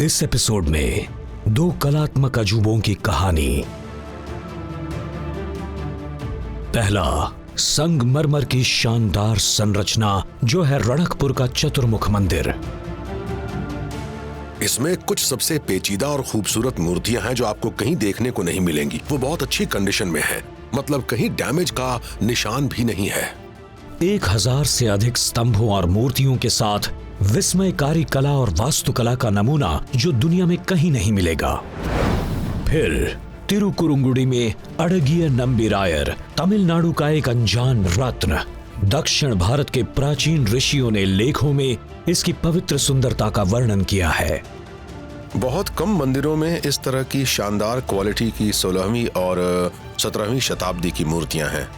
इस एपिसोड में दो कलात्मक अजूबों की कहानी। पहला, संगमरमर की शानदार संरचना जो है रणकपुर का चतुर्मुख मंदिर। इसमें कुछ सबसे पेचीदा और खूबसूरत मूर्तियां हैं जो आपको कहीं देखने को नहीं मिलेंगी। वो बहुत अच्छी कंडीशन में है, मतलब कहीं डैमेज का निशान भी नहीं है। 1000 से अधिक स्तंभों और मूर्तियों के साथ विस्मयकारी कला और वास्तुकला का नमूना जो दुनिया में कहीं नहीं मिलेगा। फिर तिरुकुरुंगुडी में अड़गिय नंबीरायर, तमिलनाडु का एक अनजान रत्न। दक्षिण भारत के प्राचीन ऋषियों ने लेखों में इसकी पवित्र सुंदरता का वर्णन किया है। बहुत कम मंदिरों में इस तरह की शानदार क्वालिटी की 16वीं और 17वीं शताब्दी की मूर्तियां हैं।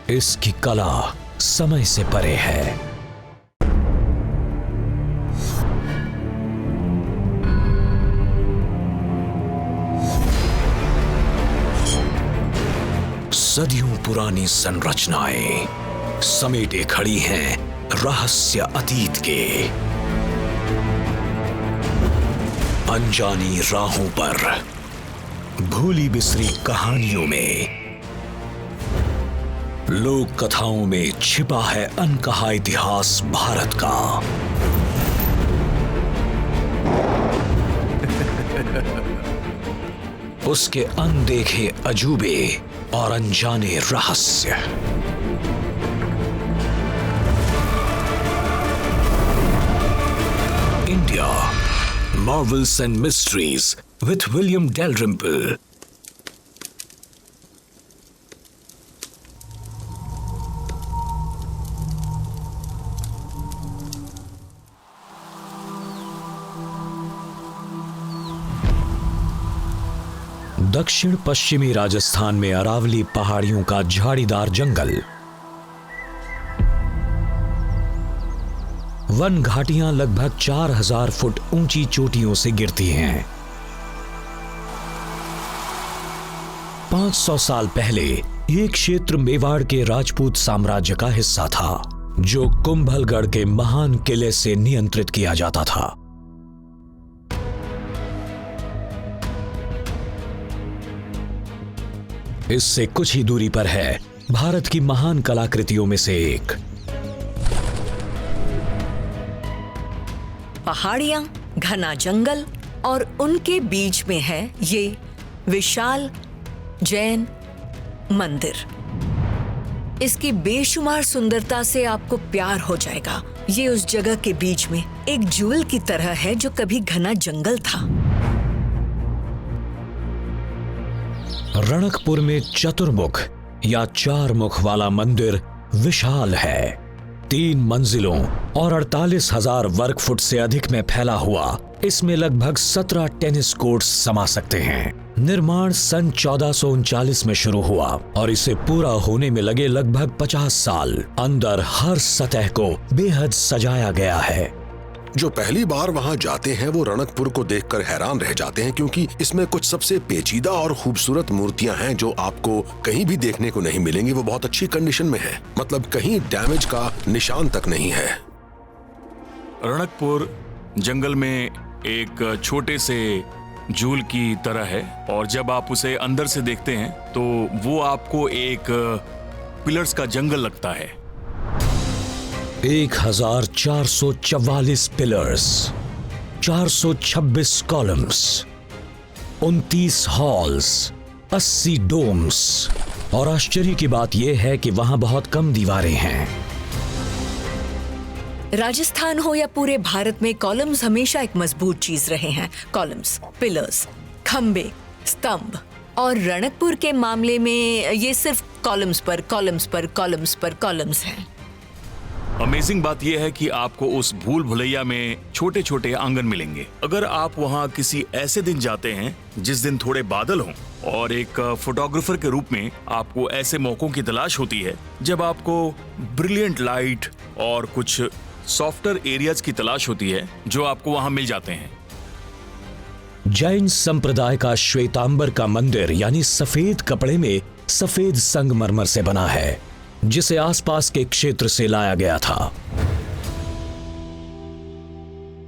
इसकी कला समय से परे है। सदियों पुरानी संरचनाएं समेटे खड़ी हैं रहस्य अतीत के। अनजानी राहों पर, भूली बिसरी कहानियों में, लोक कथाओं में छिपा है अनकहा इतिहास भारत का। उसके अनदेखे अजूबे और अनजाने रहस्य। India, Marvels and mysteries with William Dalrymple. दक्षिण पश्चिमी राजस्थान में अरावली पहाड़ियों का झाड़ीदार जंगल। वन घाटियां लगभग 4000 फुट ऊंची चोटियों से गिरती हैं। 500 साल पहले ये क्षेत्र मेवाड़ के राजपूत साम्राज्य का हिस्सा था, जो कुंभलगढ़ के महान किले से नियंत्रित किया जाता था। इससे कुछ ही दूरी पर है भारत की महान कलाकृतियों में से एक। पहाड़ियां, घना जंगल और उनके बीच में है ये विशाल जैन मंदिर। इसकी बेशुमार सुंदरता से आपको प्यार हो जाएगा। ये उस जगह के बीच में एक जूल की तरह है जो कभी घना जंगल था। रणकपुर में चतुर्मुख या 4 मुख वाला मंदिर विशाल है। 3 मंजिलों और 48,000 वर्ग फुट से अधिक में फैला हुआ इसमें लगभग 17 टेनिस कोर्ट्स समा सकते हैं। निर्माण सन 1439 में शुरू हुआ और इसे पूरा होने में लगे लगभग 50 साल। अंदर हर सतह को बेहद सजाया गया है। जो पहली बार वहां जाते हैं वो रणकपुर को देखकर हैरान रह जाते हैं, क्योंकि इसमें कुछ सबसे पेचीदा और खूबसूरत मूर्तियां हैं जो आपको कहीं भी देखने को नहीं मिलेंगी। वो बहुत अच्छी कंडीशन में है, मतलब कहीं डैमेज का निशान तक नहीं है। रणकपुर जंगल में एक छोटे से जूल की तरह है और जब आप उसे अंदर से देखते हैं तो वो आपको एक पिलर्स का जंगल लगता है। 1444 पिलर्स, 426 कॉलम्स, 29 हॉल्स, 80 डोम्स और आश्चर्य की बात यह है कि वहां बहुत कम दीवारें हैं। राजस्थान हो या पूरे भारत में कॉलम्स हमेशा एक मजबूत चीज रहे हैं। कॉलम्स, पिलर्स, खंबे, स्तंभ। और रणकपुर के मामले में ये सिर्फ कॉलम्स पर कॉलम्स पर कॉलम्स पर कॉलम्स हैं। अमेजिंग बात यह है कि आपको उस भूल भुलैया में छोटे छोटे आंगन मिलेंगे। अगर आप वहां किसी ऐसे दिन जाते हैं जिस दिन थोड़े बादल हों, और एक फोटोग्राफर के रूप में आपको ऐसे मौकों की तलाश होती है जब आपको ब्रिलियंट लाइट और कुछ सॉफ्टर एरियाज की तलाश होती है जो आपको वहां मिल जाते हैं। जैन संप्रदाय का श्वेतांबर का मंदिर यानी सफेद कपड़े में सफेद संगमरमर से बना है, जिसे आसपास के क्षेत्र से लाया गया था।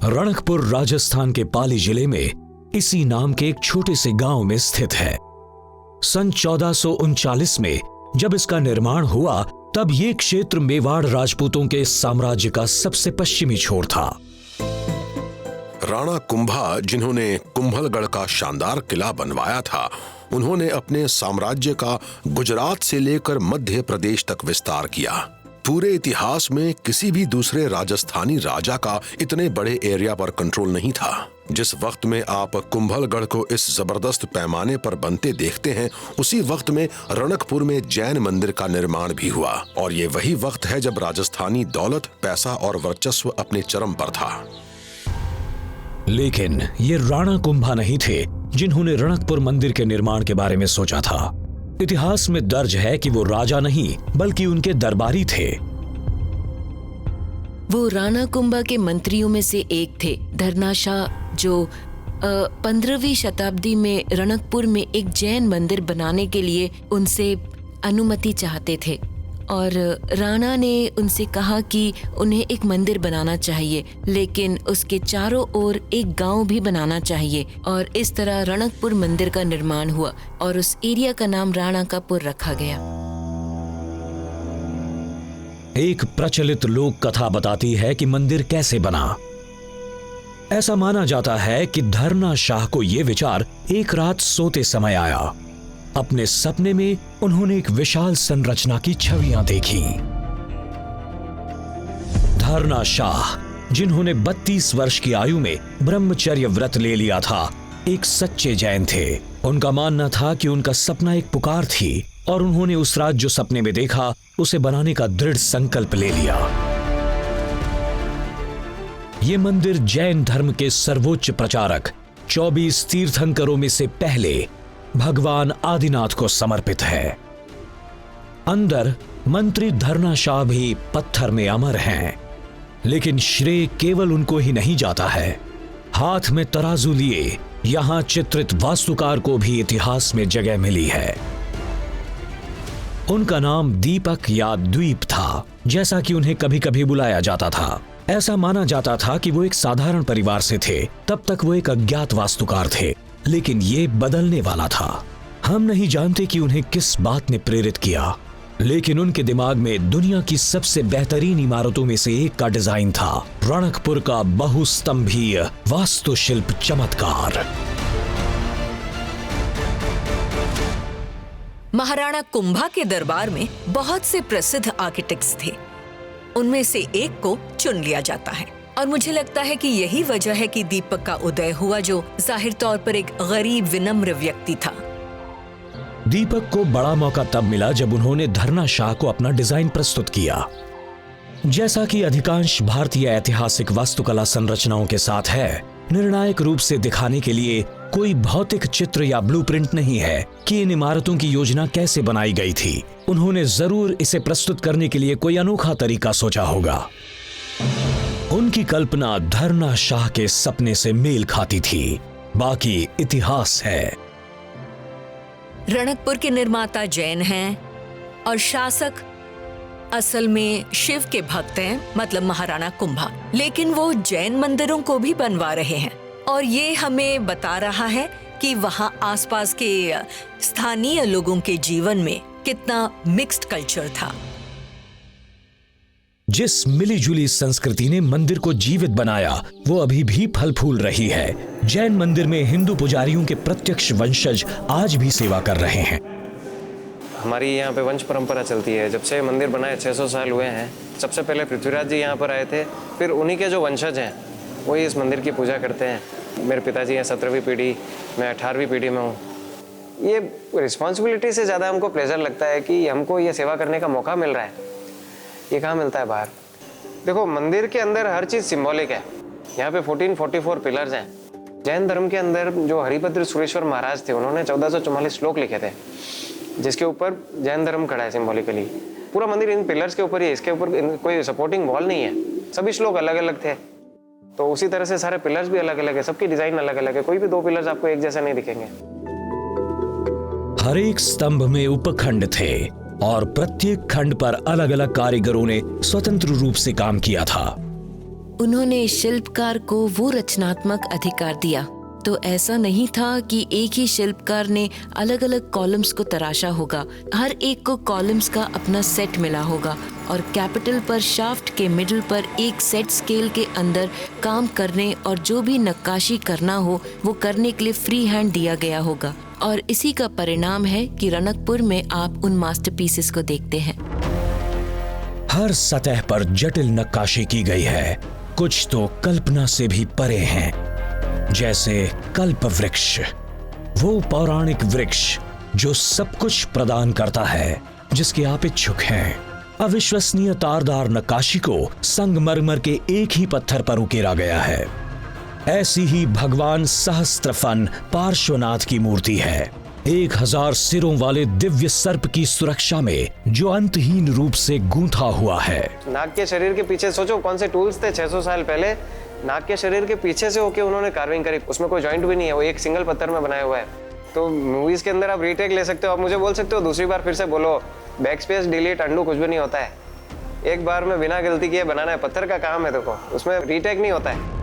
रणकपुर राजस्थान के पाली जिले में इसी नाम के एक छोटे से गांव में स्थित है। सन 1439 में जब इसका निर्माण हुआ तब ये क्षेत्र मेवाड़ राजपूतों के साम्राज्य का सबसे पश्चिमी छोर था। राणा कुंभा, जिन्होंने कुंभलगढ़ का शानदार किला बनवाया था, उन्होंने अपने साम्राज्य का गुजरात से लेकर मध्य प्रदेश तक विस्तार किया। पूरे इतिहास में किसी भी दूसरे राजस्थानी राजा का इतने बड़े एरिया पर कंट्रोल नहीं था। जिस वक्त में आप कुंभलगढ़ को इस जबरदस्त पैमाने पर बनते देखते हैं, उसी वक्त में रणकपुर में जैन मंदिर का निर्माण भी हुआ, और ये वही वक्त है जब राजस्थानी दौलत, पैसा और वर्चस्व अपने चरम पर था। लेकिन ये राणा कुंभा नहीं थे जिन्होंने रणकपुर मंदिर के निर्माण के बारे में सोचा था। इतिहास में दर्ज है कि वो राजा नहीं बल्कि उनके दरबारी थे। वो राणा कुंभा के मंत्रियों में से एक थे, धरनाशाह, जो 15वीं शताब्दी में रणकपुर में एक जैन मंदिर बनाने के लिए उनसे अनुमति चाहते थे, और राणा ने उनसे कहा कि उन्हें एक मंदिर बनाना चाहिए, लेकिन उसके चारों ओर एक गांव भी बनाना चाहिए। और इस तरह रणकपुर मंदिर का निर्माण हुआ और उस एरिया का नाम राणा का पुर रखा गया। एक प्रचलित लोक कथा बताती है कि मंदिर कैसे बना। ऐसा माना जाता है कि धरनाशाह को यह विचार एक रात सोते समय आया। अपने सपने में उन्होंने एक विशाल संरचना की छवियां देखी। धरनाशाह, जिन्होंने 32 वर्ष की आयु में ब्रह्मचर्य व्रत ले लिया था, एक सच्चे जैन थे। उनका मानना था कि उनका सपना एक पुकार थी और उन्होंने उस रात जो सपने में देखा उसे बनाने का दृढ़ संकल्प ले लिया। ये मंदिर जैन धर्म के सर्वोच्च प्रचारक 24 तीर्थंकरों में से पहले भगवान आदिनाथ को समर्पित है। अंदर मंत्री धरनाशाह भी पत्थर में अमर हैं, लेकिन श्रेय केवल उनको ही नहीं जाता है। हाथ में तराजू लिए यहां चित्रित वास्तुकार को भी इतिहास में जगह मिली है। उनका नाम दीपक या द्वीप था, जैसा कि उन्हें कभी कभी बुलाया जाता था। ऐसा माना जाता था कि वो एक साधारण परिवार से थे। तब तक वो एक अज्ञात वास्तुकार थे, लेकिन ये बदलने वाला था। हम नहीं जानते कि उन्हें किस बात ने प्रेरित किया, लेकिन उनके दिमाग में दुनिया की सबसे बेहतरीन इमारतों में से एक का डिजाइन था, रणकपुर का बहुस्तंभीय वास्तुशिल्प चमत्कार। महाराणा कुंभा के दरबार में बहुत से प्रसिद्ध आर्किटेक्ट्स थे। उनमें से एक को चुन लिया जाता है, और मुझे लगता है कि यही वजह है कि दीपक का उदय हुआ, जो जाहिर तौर पर एक गरीब विनम्र व्यक्ति था। दीपक को बड़ा मौका तब मिला जब उन्होंने धरनाशाह को अपना डिजाइन प्रस्तुत किया। जैसा कि अधिकांश भारतीय ऐतिहासिक वास्तुकला संरचनाओं के साथ है, निर्णायक रूप से दिखाने के लिए कोई भौतिक चित्र या ब्लूप्रिंट नहीं है कि इन इमारतों की योजना कैसे बनाई गई थी। उन्होंने जरूर इसे प्रस्तुत करने के लिए कोई अनोखा तरीका सोचा होगा। उनकी कल्पना धरनाशाह के सपने से मेल खाती थी। बाकी इतिहास है। रणकपुर के निर्माता जैन हैं और शासक असल में शिव के भक्त हैं, मतलब महाराणा कुंभा। लेकिन वो जैन मंदिरों को भी बनवा रहे हैं, और ये हमें बता रहा है कि वहाँ आसपास के स्थानीय लोगों के जीवन में कितना मिक्स्ड कल्चर था। जिस मिलीजुली संस्कृति ने मंदिर को जीवित बनाया, वो अभी भी फल फूल रही है। जैन मंदिर में हिंदू पुजारियों के प्रत्यक्ष वंशज आज भी सेवा कर रहे हैं। हमारी यहाँ पे वंश परंपरा चलती है। जब से मंदिर बनाए 600 साल हुए हैं। सबसे पहले पृथ्वीराज जी यहाँ पर आए थे, फिर उन्हीं के जो वंशज हैं वही इस मंदिर की पूजा करते हैं। मेरे पिताजी हैं 17वीं पीढ़ी, मैं 18वीं पीढ़ी में हूँ। ये रिस्पॉन्सिबिलिटी से ज़्यादा हमको प्लेजर लगता है कि हमको ये सेवा करने का मौका मिल रहा है। ये कहाँ मिलता है बाहर। देखो, मंदिर के अंदर हर चीज़ सिंबॉलिक है। यहाँ पे 1444 पिलर्स हैं। जैन धर्म के अंदर जो हरिभद्र सुरेश्वर महाराज थे, उन्होंने 1444 श्लोक लिखे थे, जिसके ऊपर जैन धर्म खड़ा है सिंबॉलिकली। पूरा मंदिर इन पिलर्स के ऊपर ही है, इसके ऊपर कोई सपोर्टिंग वॉल नहीं है। सभी श्लोक अलग अलग थे, तो उसी तरह से सारे पिलर्स भी अलग अलग है, सबकी डिजाइन अलग अलग है। कोई भी 2 पिलर्स आपको एक जैसा नहीं दिखेंगे। हर एक स्तंभ में उपखंड थे और प्रत्येक खंड पर अलग अलग कारीगरों ने स्वतंत्र रूप से काम किया था। उन्होंने शिल्पकार को वो रचनात्मक अधिकार दिया। तो ऐसा नहीं था कि एक ही शिल्पकार ने अलग अलग कॉलम्स को तराशा होगा। हर एक को कॉलम्स का अपना सेट मिला होगा और कैपिटल पर शाफ्ट के मिडिल पर एक सेट स्केल के अंदर काम करने और जो भी नक्काशी करना हो वो करने के लिए फ्री हैंड दिया गया होगा। और इसी का परिणाम है कि रणकपुर में आप उन मास्टरपीसेस को देखते हैं। हर सतह पर जटिल नक्काशी की गई है, कुछ तो कल्पना से भी परे हैं, जैसे कल्प वृक्ष, वो पौराणिक वृक्ष जो सब कुछ प्रदान करता है जिसके आप इच्छुक हैं। अविश्वसनीय तारदार नक्काशी को संगमरमर के एक ही पत्थर पर उकेरा गया है। ऐसी ही भगवान सहस्त्रफन पार्श्वनाथ की मूर्ति है, 1000 सिरों वाले दिव्य सर्प की सुरक्षा में जो अंतहीन रूप से गूंथा हुआ है। नाग के शरीर के पीछे सोचो कौन से टूल्स थे 600 साल पहले, नाग के शरीर के पीछे से होके उन्होंने कार्विंग करी, उसमें कोई जॉइंट भी नहीं है, वो एक सिंगल पत्थर में बनाया हुआ है। तो मूवीज के अंदर आप रीटेक ले सकते हो, आप मुझे बोल सकते हो दूसरी बार फिर से बोलो, बैक स्पेस डिलीट अंडू कुछ भी नहीं होता है, एक बार में बिना गलती किए बनाना है, पत्थर का काम है, देखो उसमें रीटेक नहीं होता है।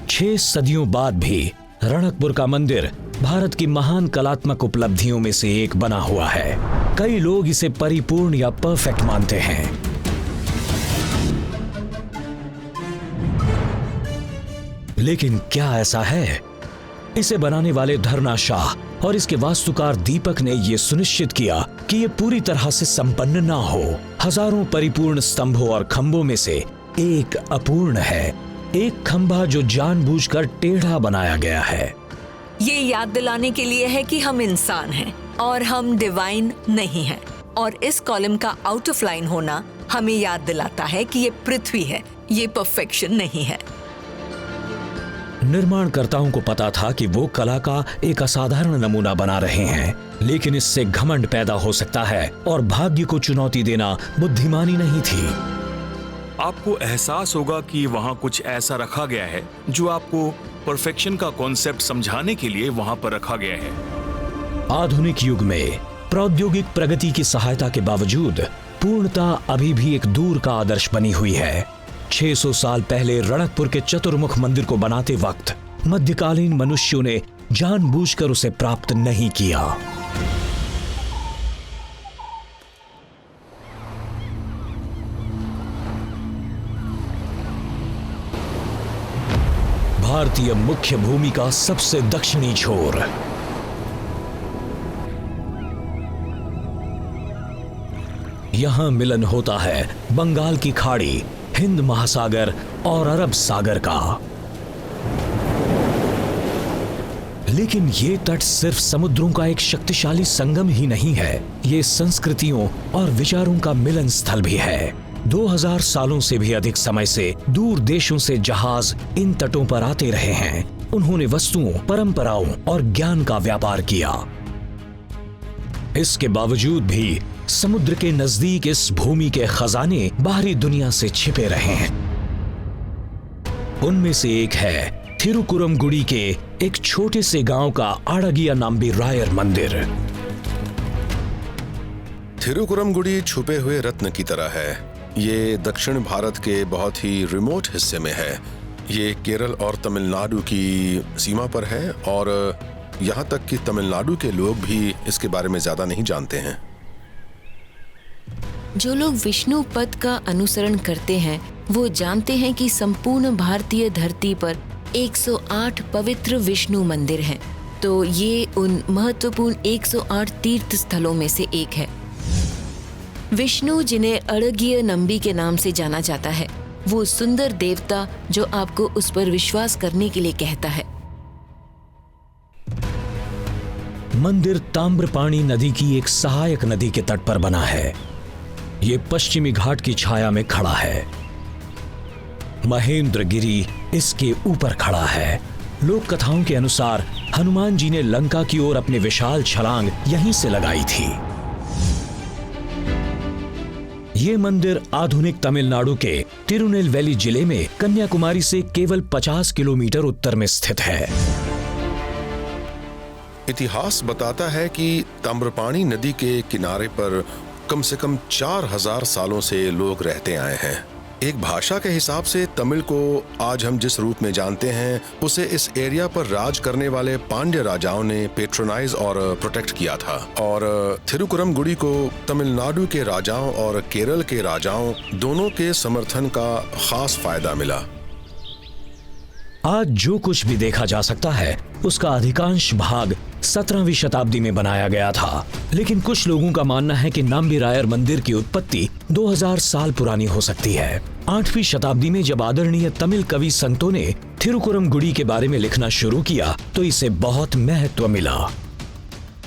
6 सदियों बाद भी रणकपुर का मंदिर भारत की महान कलात्मक उपलब्धियों में से एक बना हुआ है। कई लोग इसे परिपूर्ण या परफेक्ट मानते हैं। लेकिन क्या ऐसा है? इसे बनाने वाले धरना शाह और इसके वास्तुकार दीपक ने यह सुनिश्चित किया कि यह पूरी तरह से संपन्न ना हो। हजारों परिपूर्ण स्तंभों और खंभों में से एक अपूर्ण है, एक खंभा जो जानबूझकर टेढ़ा बनाया गया है। ये याद दिलाने के लिए है कि हम इंसान हैं और हम डिवाइन नहीं हैं। और इस कॉलम का आउट ऑफ लाइन होना हमें याद दिलाता है कि ये पृथ्वी है, ये परफेक्शन नहीं है। निर्माणकर्ताओं को पता था कि वो कला का एक असाधारण नमूना बना रहे हैं, लेकिन इससे घमंड पैदा हो सकता है और भाग्य को चुनौती देना बुद्धिमानी नहीं थी। आपको एहसास होगा कि वहाँ कुछ ऐसा रखा गया है जो आपको परफेक्शन का कॉन्सेप्ट समझाने के लिए वहाँ पर रखा गया है। आधुनिक युग में प्रौद्योगिक प्रगति की सहायता के बावजूद पूर्णता अभी भी एक दूर का आदर्श बनी हुई है। 600 साल पहले रणकपुर के चतुर्मुख मंदिर को बनाते वक्त मध्यकालीन मनुष्यों ने जानबूझकर उसे प्राप्त नहीं किया। भारतीय मुख्य भूमि का सबसे दक्षिणी छोर। यहां मिलन होता है बंगाल की खाड़ी, हिंद महासागर और अरब सागर का। लेकिन ये तट सिर्फ समुद्रों का एक शक्तिशाली संगम ही नहीं है, ये संस्कृतियों और विचारों का मिलन स्थल भी है। 2000 सालों से भी अधिक समय से दूर देशों से जहाज इन तटों पर आते रहे हैं। उन्होंने वस्तुओं, परंपराओं और ज्ञान का व्यापार किया। इसके बावजूद भी समुद्र के नजदीक इस भूमि के खजाने बाहरी दुनिया से छिपे रहे हैं। उनमें से एक है थिरुकुरमगुडी के एक छोटे से गांव का आड़गिया नाम्बी रायर मंदिर। थिरुकुरमगुडी छुपे हुए रत्न की तरह है। ये दक्षिण भारत के बहुत ही रिमोट हिस्से में है। ये केरल और तमिलनाडु की सीमा पर है और यहाँ तक कि तमिलनाडु के लोग भी इसके बारे में ज्यादा नहीं जानते हैं। जो लोग विष्णु पद का अनुसरण करते हैं वो जानते हैं कि संपूर्ण भारतीय धरती पर 108 पवित्र विष्णु मंदिर हैं। तो ये उन महत्वपूर्ण 108 तीर्थ स्थलों में से एक है। विष्णु, जिन्हें अड़गिया नंबी के नाम से जाना जाता है, वो सुंदर देवता जो आपको उस पर विश्वास करने के लिए कहता है। मंदिर ताम्रपाणी नदी की एक सहायक नदी के तट पर बना है। ये पश्चिमी घाट की छाया में खड़ा है। महेंद्रगिरी इसके ऊपर खड़ा है। लोक कथाओं के अनुसार हनुमान जी ने लंका की ओर अपनी विशाल छलांग यहीं से लगाई थी। ये मंदिर आधुनिक तमिलनाडु के तिरुनेलवेली जिले में कन्याकुमारी से केवल 50 किलोमीटर उत्तर में स्थित है। इतिहास बताता है कि ताम्रपाणी नदी के किनारे पर कम से कम 4000 सालों से लोग रहते आए हैं। एक भाषा के हिसाब से तमिल को आज हम जिस रूप में जानते हैं उसे इस एरिया पर राज करने वाले पांड्य राजाओं ने पेट्रोनाइज और प्रोटेक्ट किया था, और थिरुकुरमगुडी को तमिलनाडु के राजाओं और केरल के राजाओं दोनों के समर्थन का खास फायदा मिला। आज जो कुछ भी देखा जा सकता है उसका अधिकांश भाग 17वीं शताब्दी में बनाया गया था, लेकिन कुछ लोगों का मानना है कि नंबीरायर मंदिर की उत्पत्ति 2000 साल पुरानी हो सकती है। 8वीं शताब्दी में जब आदरणीय तमिल कवि संतों ने थिरुकुरमगुडी के बारे में लिखना शुरू किया तो इसे बहुत महत्व मिला।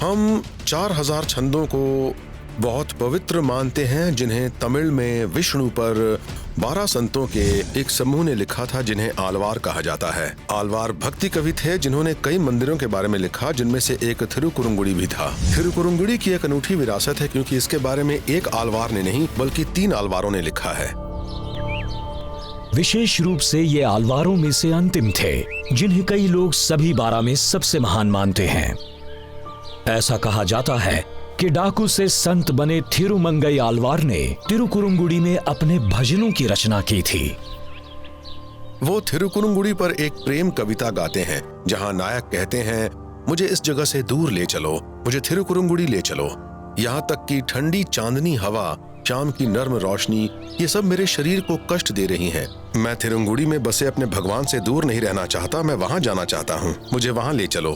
हम 4000 छंदों को बहुत पवित्र मानते हैं, जिन्हें तमिल में विष्णु पर 12 संतों के एक समूह ने लिखा था, जिन्हें आलवार कहा जाता है। आलवार भक्ति कवि थे जिन्होंने कई मंदिरों के बारे में लिखा, जिनमें से एक थिरुकुरमगुडी भी था। थिरुकुरमगुडी की एक अनूठी विरासत है क्योंकि इसके बारे में एक आलवार ने नहीं बल्कि 3 आलवारों ने लिखा है। विशेष रूप से ये आलवारों में से अंतिम थे, जिन्हें कई लोग सभी 12 में सबसे महान मानते हैं। ऐसा कहा जाता है कि डाकू से संत बने थिरुमंगई आलवार ने तिरुकुरमगुडी में अपने भजनों की रचना की थी। वो थिरुकुरमगुडी पर एक प्रेम कविता गाते हैं जहां नायक कहते हैं, मुझे इस जगह से दूर ले चलो, मुझे थिरुकुरमगुडी ले चलो। यहाँ तक कि ठंडी चांदनी हवा, शाम की नर्म रोशनी, ये सब मेरे शरीर को कष्ट दे रही हैं। मैं थिरुकुरमगुडी में बसे अपने भगवान से दूर नहीं रहना चाहता, मैं वहां जाना चाहता हूँ, मुझे वहां ले चलो।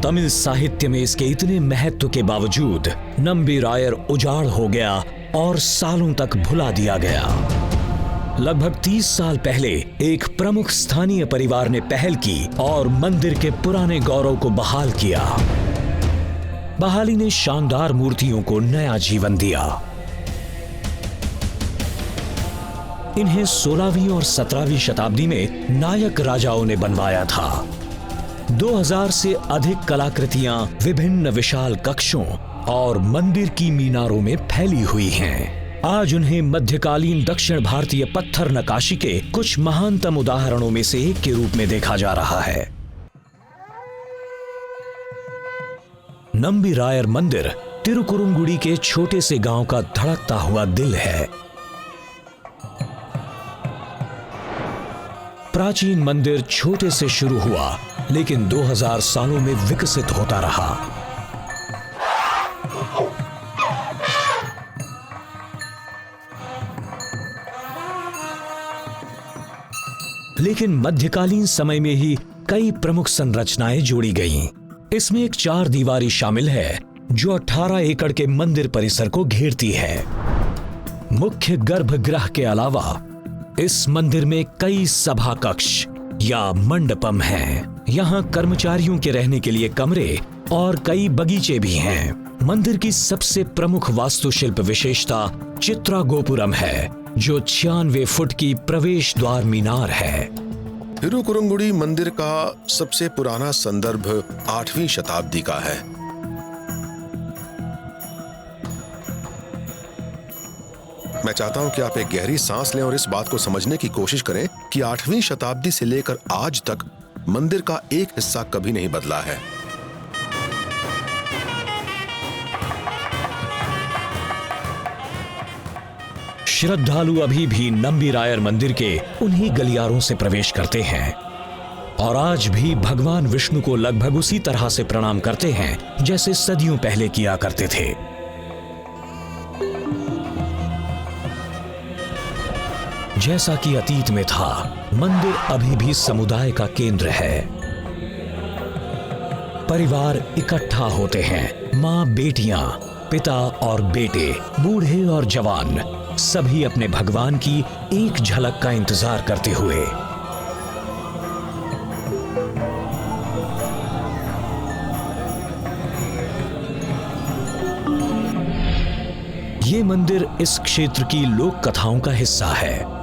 तमिल साहित्य में इसके इतने महत्व के बावजूद नंबीरायर उजाड़ हो गया और सालों तक भुला दिया गया। लगभग 30 साल पहले एक प्रमुख स्थानीय परिवार ने पहल की और मंदिर के पुराने गौरव को बहाल किया। बहाली ने शानदार मूर्तियों को नया जीवन दिया। इन्हें 16वीं और 17वीं शताब्दी में नायक राजाओं ने बनवाया था। 2000 से अधिक कलाकृतियां विभिन्न विशाल कक्षों और मंदिर की मीनारों में फैली हुई हैं। आज उन्हें मध्यकालीन दक्षिण भारतीय पत्थर नक्काशी के कुछ महानतम उदाहरणों में से एक के रूप में देखा जा रहा है। नंबीरायर मंदिर तिरुकुरमगुडी के छोटे से गांव का धड़कता हुआ दिल है। प्राचीन मंदिर छोटे से शुरू हुआ, लेकिन 2000 सालों में विकसित होता रहा। लेकिन मध्यकालीन समय में ही कई प्रमुख संरचनाएं जोड़ी गईं। इसमें एक 4 दीवारी शामिल है जो 18 एकड़ के मंदिर परिसर को घेरती है। मुख्य गर्भगृह के अलावा इस मंदिर में कई सभा कक्ष या मंडपम हैं। यहाँ कर्मचारियों के रहने के लिए कमरे और कई बगीचे भी हैं। मंदिर की सबसे प्रमुख वास्तुशिल्प विशेषता चित्रा गोपुरम है, जो 96 फुट की प्रवेश द्वार मीनार है। थिरुकुरमगुडी मंदिर का सबसे पुराना संदर्भ 8वीं शताब्दी का है। मैं चाहता हूं कि आप एक गहरी सांस लें और इस बात को समझने की कोशिश करें कि 8वीं शताब्दी से लेकर आज तक मंदिर का एक हिस्सा कभी नहीं बदला है। श्रद्धालु अभी भी नंबीरायर मंदिर के उन्हीं गलियारों से प्रवेश करते हैं और आज भी भगवान विष्णु को लगभग उसी तरह से प्रणाम करते हैं जैसे सदियों पहले किया करते थे। जैसा कि अतीत में था, मंदिर अभी भी समुदाय का केंद्र है। परिवार इकट्ठा होते हैं, माँ बेटियां, पिता और बेटे, बूढ़े और जवान, सभी अपने भगवान की एक झलक का इंतजार करते हुए। ये मंदिर इस क्षेत्र की लोक कथाओं का हिस्सा है।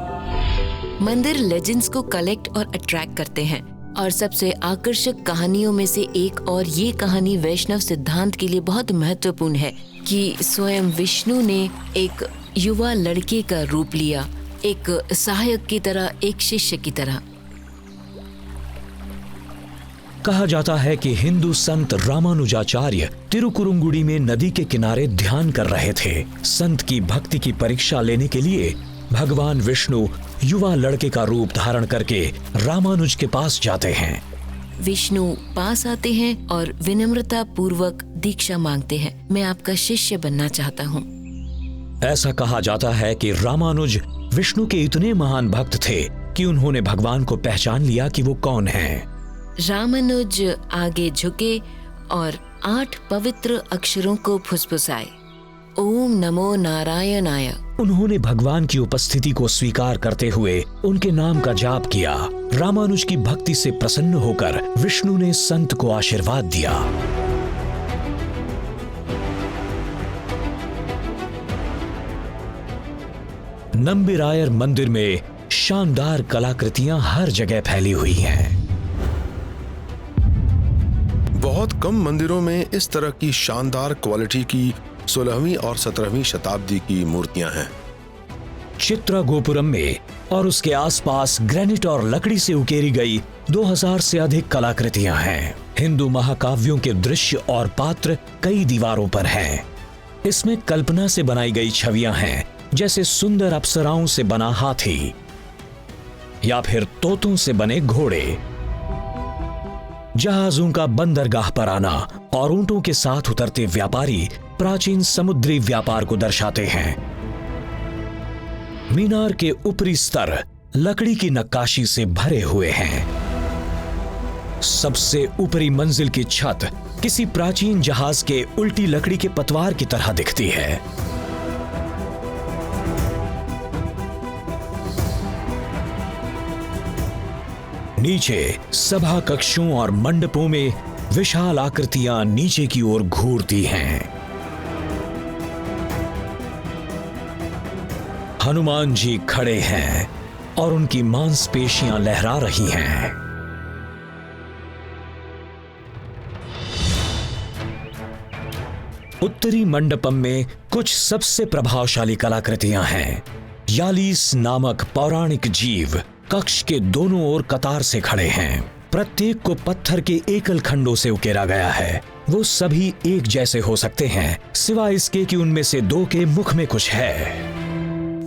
मंदिर लेजेंड्स को कलेक्ट और अट्रैक्ट करते हैं और सबसे आकर्षक कहानियों में से एक, और ये कहानी वैष्णव सिद्धांत के लिए बहुत महत्वपूर्ण है कि स्वयं विष्णु ने एक युवा लड़के का रूप लिया, एक सहायक की तरह, एक शिष्य की तरह। कहा जाता है कि हिंदू संत रामानुजाचार्य तिरुकुरुंगुडी में नदी के किनारे ध्यान कर रहे थे। संत की भक्ति की परीक्षा लेने के लिए भगवान विष्णु युवा लड़के का रूप धारण करके रामानुज के पास जाते हैं। विष्णु पास आते हैं और विनम्रता पूर्वक दीक्षा मांगते हैं। मैं आपका शिष्य बनना चाहता हूँ। ऐसा कहा जाता है कि रामानुज विष्णु के इतने महान भक्त थे कि उन्होंने भगवान को पहचान लिया कि वो कौन हैं। रामानुज आगे झुके और 8 पवित्र अक्षरों को फुसफुसाए। ओम नमो नारायणाय। उन्होंने भगवान की उपस्थिति को स्वीकार करते हुए उनके नाम का जाप किया। रामानुज की भक्ति से प्रसन्न होकर विष्णु ने संत को आशीर्वाद दिया। नंबीरायर मंदिर में शानदार कलाकृतियां हर जगह फैली हुई हैं। बहुत कम मंदिरों में इस तरह की शानदार क्वालिटी की 16वीं और 17वीं शताब्दी की मूर्तियां हैं। चित्रा गोपुरम में और उसके आसपास ग्रेनाइट और लकड़ी से उकेरी गई 2000 से अधिक कलाकृतियां हैं। हिंदू महाकाव्यों के दृश्य और पात्र कई दीवारों पर हैं। इसमें कल्पना से बनाई गई छवियां हैं, जैसे सुंदर अप्सराओं से बना हाथी या फिर तोतों से बने घोड़े, जहाजों का बंदरगाह पर आना और ऊंटों के साथ उतरते व्यापारी प्राचीन समुद्री व्यापार को दर्शाते हैं। मीनार के ऊपरी स्तर लकड़ी की नक्काशी से भरे हुए हैं। सबसे ऊपरी मंजिल की छत किसी प्राचीन जहाज के उल्टी लकड़ी के पतवार की तरह दिखती है। नीचे सभा कक्षों और मंडपों में विशाल आकृतियां नीचे की ओर घूरती हैं। हनुमान जी खड़े हैं और उनकी मांसपेशियां लहरा रही हैं। उत्तरी मंडपम में कुछ सबसे प्रभावशाली कलाकृतियां हैं। यालीस नामक पौराणिक जीव कक्ष के दोनों ओर कतार से खड़े हैं। प्रत्येक को पत्थर के एकल खंडों से उकेरा गया है। वो सभी एक जैसे हो सकते हैं, सिवाय इसके कि उनमें से 2 के मुख में कुछ है।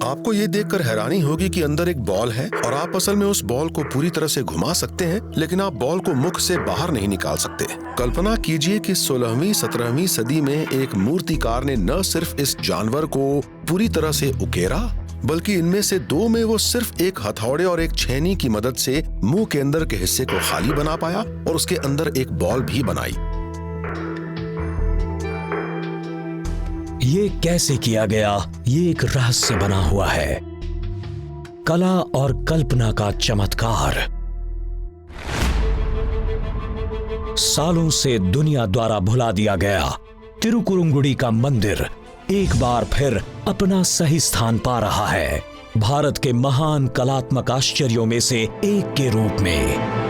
आपको ये देखकर हैरानी होगी कि अंदर एक बॉल है और आप असल में उस बॉल को पूरी तरह से घुमा सकते हैं, लेकिन आप बॉल को मुख से बाहर नहीं निकाल सकते। कल्पना कीजिए कि 16वीं 17वीं सदी में एक मूर्तिकार ने न सिर्फ इस जानवर को पूरी तरह से उकेरा, बल्कि इनमें से 2 में वो सिर्फ एक हथौड़े और एक छेनी की मदद से मुंह के अंदर के हिस्से को खाली बना पाया और उसके अंदर एक बॉल भी बनाई। ये कैसे किया गया, ये एक रहस्य बना हुआ है। कला और कल्पना का चमत्कार। सालों से दुनिया द्वारा भुला दिया गया तिरुकुरुंगुडी का मंदिर एक बार फिर अपना सही स्थान पा रहा है, भारत के महान कलात्मक आश्चर्यों में से एक के रूप में।